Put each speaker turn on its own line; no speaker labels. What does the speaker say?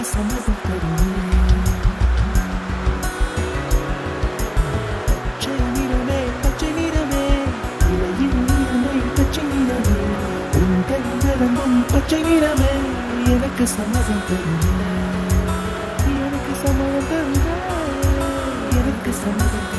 எனக்கு சம்மதம் தருமே. பச்சை நிறமே பச்சை நிறமே, இலையின் நிறமை பச்சை நிறமே, உன் கைநரம்பும் பச்சை நிறமே, எனக்கு சம்மதம் தருமே. எனக்கு சம்மதம் தருமே, எனக்கு சம்மதம்